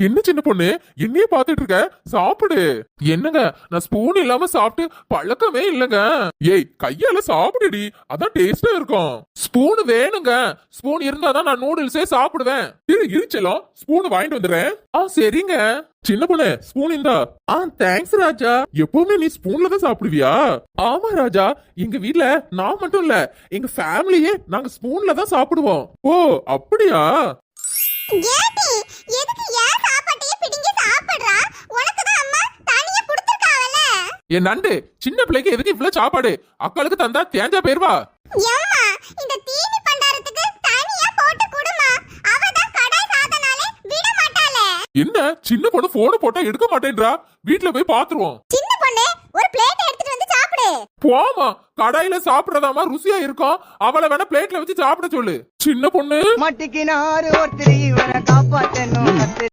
என்ன சின்ன பொண்ணு என்னையே பாத்துட்டு இருக்க? சாப்பிடு. என்னங்க நான் ஸ்பூன் இல்லாம சாப்பிட்டு பழக்கமே இல்லங்க. ஏய் கையால சாப்பிடுடி, அதான் டேஸ்டா இருக்கும். ஸ்பூன் வேணுங்க. ஸ்பூன் இருந்தாதான் நான் நூடுல்ஸே சாப்பிடுவேன். இருச்சலம் ஸ்பூன் வாங்கிட்டு வந்துடுறேன். சரிங்க. சின்ன பொண்ணு ஸ்பூன் இந்தா. தேங்க்ஸ் ராஜா. எப்பவுமே நீ ஸ்பூன்ல தான் சாப்பிடுவியா? ஆமா ராஜா, எங்க வீட்ல நான் மட்டும் இல்ல, எங்க ஃபேமிலியே நாங்க ஸ்பூன்ல தான் சாப்பிடுவோம். ஓ அப்படியா? ஏடி எதுக்கு ஏன் சாப்பாட்டையே பிடிங்கி சாப்பிடுறா? உனக்கு தான் அம்மா தனியா கொடுத்திருக்காவல. என் நண்டு சின்ன பிள்ளைக்கு எதுக்கு இவ்வளவு சாப்பாடு? அக்காளுக்கு தந்தா தேஞ்சா போயிருவா. ஏம்மா இந்த தீனி பண்டாரத்துக்கு தனியா போட்டு குடுமா. அவ தான் கடாய் சாதனாலே விட மாட்டாளே. என்ன சின்ன பொண்ணு போன் போட்டா எடுக்க மாட்டேன்றா? வீட்ல போய் பாத்துருவோம். சின்ன பொண்ணு ஒரு பிளேட் எடுத்துட்டு வந்து சாப்பிடு. போமா, கடாயில சாப்பிடறதாமா ருசியா இருக்கும். அவளை வேணா பிளேட்ல வச்சு சாப்பிட சொல்லு. சின்ன பொண்ணு மட்டிக்கினாரு ஒருத்தர் இவனை காப்பாத்தணும்.